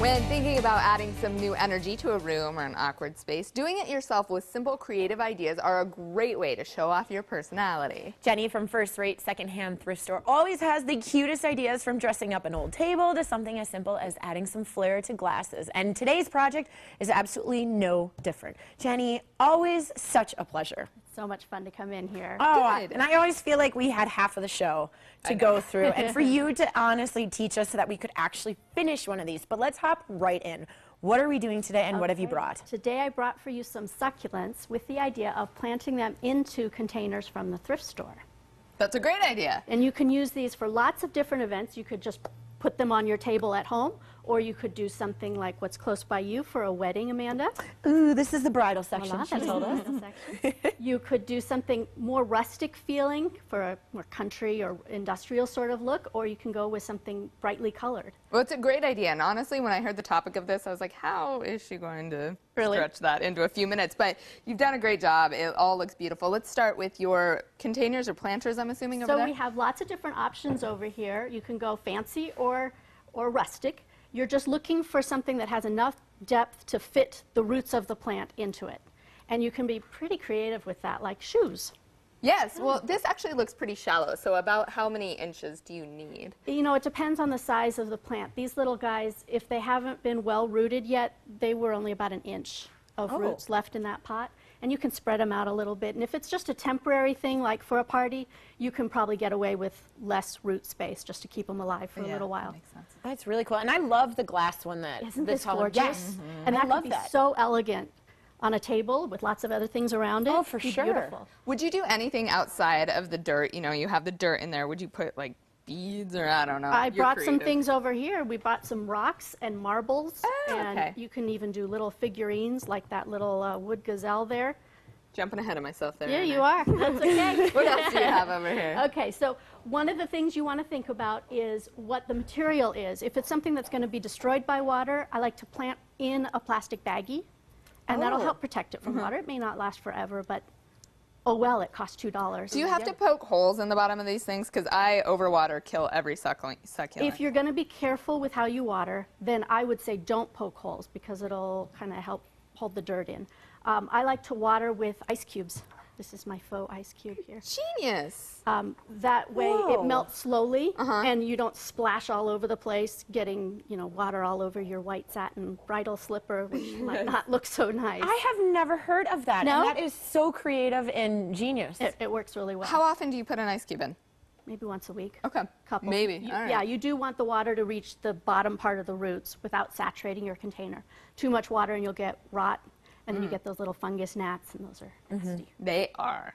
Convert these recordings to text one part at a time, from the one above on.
When thinking about adding some new energy to a room or an awkward space, doing it yourself with simple creative ideas are a great way to show off your personality. Jenny from first-rate secondhand thrift store always has the cutest ideas, from dressing up an old table to something as simple as adding some flair to glasses. And today's project is absolutely no different. Jenny, always such a pleasure. So much fun to come in here. Oh, Good. and I always feel like we had half of the show to go through, and for you to honestly teach us so that we could actually finish one of these. But let's hop right in. What are we doing today, and what have you brought? Today I brought for you some succulents with the idea of planting them into containers from the thrift store. That's a great idea. And you can use these for lots of different events. You could just put them on your table at home, or you could do something like what's close by you for a wedding, Amanda. Ooh, this is the bridal section, Voila, she that's told the us. bridal section. You could do something more rustic feeling for a more country or industrial sort of look, or you can go with something brightly colored. Well, it's a great idea, and honestly, when I heard the topic of this, I was like, how is she going to stretch that into a few minutes? But you've done a great job. It all looks beautiful. Let's start with your containers or planters, I'm assuming, over there? So we have lots of different options over here. You can go fancy or rustic. You're just looking for something that has enough depth to fit the roots of the plant into it. And you can be pretty creative with that, like shoes. Yes, well, this actually looks pretty shallow, so about how many inches do you need? You know, it depends on the size of the plant. These little guys, if they haven't been well rooted yet, they were only about an inch of roots left in that pot. And you can spread them out a little bit. And if it's just a temporary thing, like for a party, you can probably get away with less root space just to keep them alive for a little while. That makes sense. That's really cool. And I love the glass one that Isn't this gorgeous? Yes. And I that love could be that. so elegant on a table with lots of other things around it. Oh, for It'd be sure. Beautiful. Would you do anything outside of the dirt? You know, you have the dirt in there. Would you put, like, beads or I don't know? I You're brought some creative. things over here. We brought some rocks and marbles. Oh, and okay. you can even do little figurines like that little wood gazelle there. Jumping ahead of myself there. Yeah, aren't you I? are. That's okay. What else do you have over here? Okay, so one of the things you want to think about is what the material is. If it's something that's going to be destroyed by water, I like to plant in a plastic baggie, and that'll help protect it from water. It may not last forever, but oh well, it costs $2. Do you have to poke holes in the bottom of these things? Because I overwater, kill every succulent. If you're going to be careful with how you water, then I would say don't poke holes because it'll kind of help hold the dirt in. I like to water with ice cubes. This is my faux ice cube here. Genius. That way it Whoa. melts slowly and you don't splash all over the place, getting water all over your white satin bridal slipper, which might not look so nice. I have never heard of that. No? And that is so creative and genius. It works really well. How often do you put an ice cube in? Maybe once a week. Okay. Couple. Maybe. All right. Yeah, you do want the water to reach the bottom part of the roots without saturating your container. Too much water and you'll get rot. And then you get those little fungus gnats, and those are nasty. They are.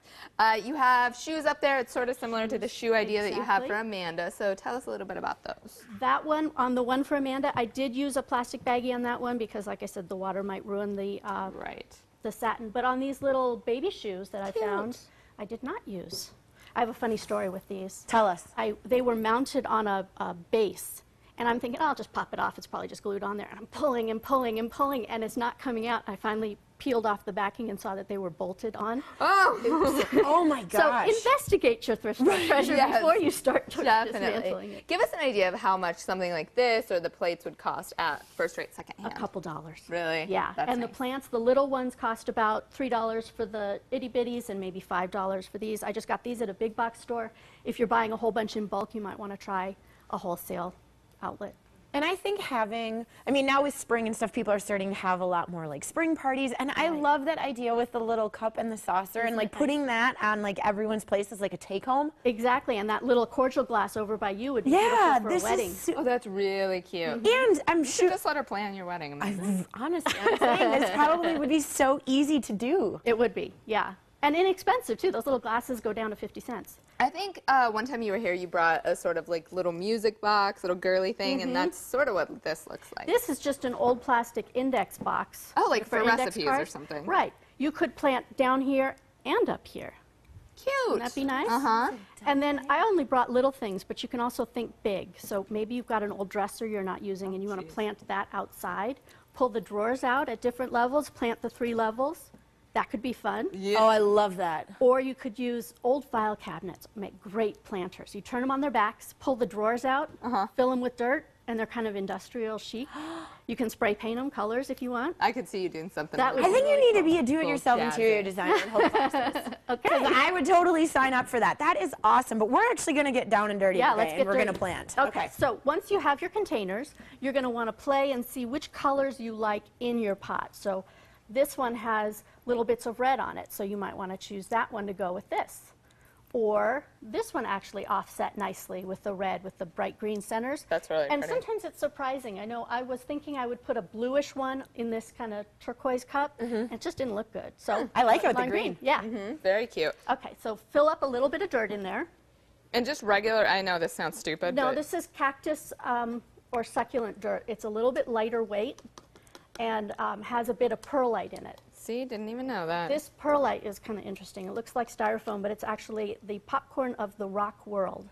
You have shoes up there. It's sort of similar to the shoe idea that you have Exactly. for Amanda. So tell us a little bit about those. That one, on the one for Amanda, I did use a plastic baggie on that one because, like I said, the water might ruin the Right. the satin. But on these little baby shoes that I found, I did not use. I have a funny story with these. Tell us. They were mounted on a base. And I'm thinking, oh, I'll just pop it off. It's probably just glued on there. And I'm pulling and pulling and pulling, and it's not coming out. I finally peeled off the backing and saw that they were bolted on. Oh, Oh my gosh. So investigate your thrift store treasure Yes. before you start dismantling definitely. it. Give us an idea of how much something like this or the plates would cost at first rate second A hand. couple dollars. Really? Yeah. That's and nice. the plants, the little ones cost about $3 for the itty bitties and maybe $5 for these. I just got these at a big box store. If you're buying a whole bunch in bulk, you might want to try a wholesale outlet. And I think now with spring and stuff, people are starting to have a lot more like spring parties. And I love that idea with the little cup and the saucer and like putting that on like everyone's place as like a take home. Exactly. And that little cordial glass over by you would be Yeah, beautiful for this a wedding. is Oh, that's really cute. and I'm You sure, should just let her plan your wedding. honestly, I'm saying this probably would be so easy to do. It would be, yeah. And inexpensive, too. Those little glasses go down to 50 cents. I think one time you were here, you brought a sort of like little music box, little girly thing, and that's sort of what this looks like. This is just an old plastic index box. Oh, like for index recipes or cards. something. Right. You could plant down here and up here. Cute. Wouldn't that be nice? Uh-huh. And then I only brought little things, but you can also think big. So maybe you've got an old dresser you're not using and you want to plant that outside. Pull the drawers out at different levels, plant the 3 levels. That could be fun. Yeah. Oh, I love that. Or you could use old file cabinets, make great planters. You turn them on their backs, pull the drawers out, fill them with dirt, and they're kind of industrial chic. You can spray paint them colors if you want. I could see you doing something. That like would I think you need to be a Cool. do-it-yourself Cool. interior Yeah, designer and hope Okay. because I would totally sign up for that. That is awesome. But we're actually going to get down and dirty Yeah, today, let's and get we're dirty. going to plant. Okay, so once you have your containers, you're going to want to play and see which colors you like in your pot. So this one has little bits of red on it, so you might want to choose that one to go with this. Or this one actually offset nicely with the red, with the bright green centers. That's really And pretty. sometimes it's surprising. I know I was thinking I would put a bluish one in this kind of turquoise cup, and it just didn't look good. So I like it with the lime green. Yeah. Very cute. Okay, so fill up a little bit of dirt in there. And just regular, I know this sounds stupid, No, but this is cactus or succulent dirt. It's a little bit lighter weight and has a bit of perlite in it. see, didn't even know that. This perlite is kind of interesting. It looks like styrofoam, but it's actually the popcorn of the rock world.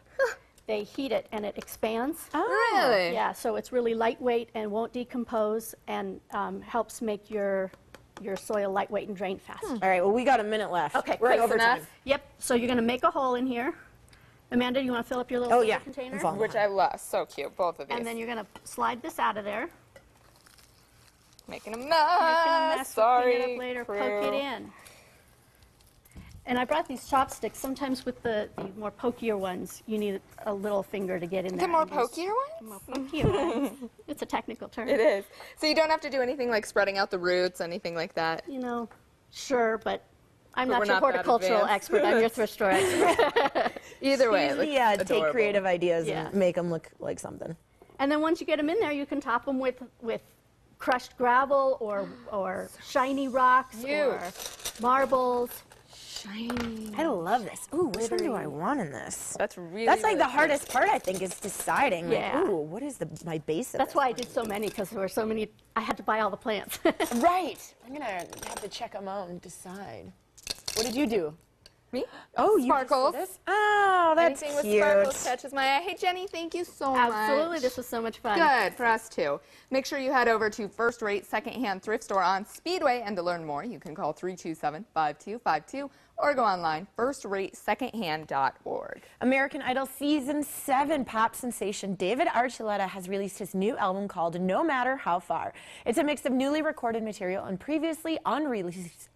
They heat it and it expands. Really? Yeah, so it's really lightweight and won't decompose and helps make your soil lightweight and drain fast. All right, well, we got a minute left. Okay, we're at quick overtime. enough. Yep, so you're going to make a hole in here. Amanda, you want to fill up your little Oh, yeah. container? I'm following. Which I love. So cute, both of these. And then you're going to slide this out of there. Making a mess. Making a mess, we'll Sorry, clean it up later, crew. poke it in. And I brought these chopsticks. Sometimes with the more pokier ones, you need a little finger to get in there. The more and use- pokier ones? More pokier ones. It's a technical term. It is. So you don't have to do anything like spreading out the roots, anything like that. You know, sure, but I'm But not we're your not that horticultural advanced. expert. I'm your thrift store expert. Either way, it Usually, looks yeah, adorable. take creative ideas Yeah. and make them look like something. And then once you get them in there, you can top them with crushed gravel or shiny rocks or marbles. Shiny. I love this. Ooh, which one do I want in this? That's really. That's like really the hardest part, I think, is deciding. Yeah. Like, ooh, what is my base of That's this? why I did so many, because there were so many. I had to buy all the plants. Right. I'm gonna have to check them out and decide. What did you do? Me? Oh, you Sparkles. just did this? Oh, that's Anything with cute. sparkles catches my eye. Hey, Jenny, thank you so much. Absolutely, this was so much fun. Good for us too. Make sure you head over to First Rate Secondhand Thrift Store on Speedway, and to learn more, you can call 327-5252 or go online firstratesecondhand.org. American Idol Season 7 pop sensation David Archuleta has released his new album called No Matter How Far. It's a mix of newly recorded material and previously unreleased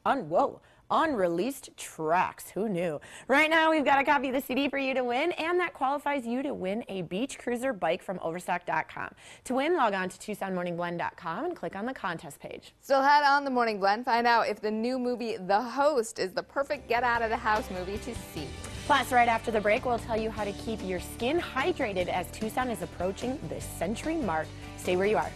tracks. Who knew? Right now, we've got a copy of the CD for you to win, and that qualifies you to win a beach cruiser bike from Overstock.com. To win, log on to TucsonMorningBlend.com and click on the contest page. Still head on the Morning Blend. Find out if the new movie, The Host, is the perfect get-out-of-the-house movie to see. Plus, right after the break, we'll tell you how to keep your skin hydrated as Tucson is approaching the century mark. Stay where you are.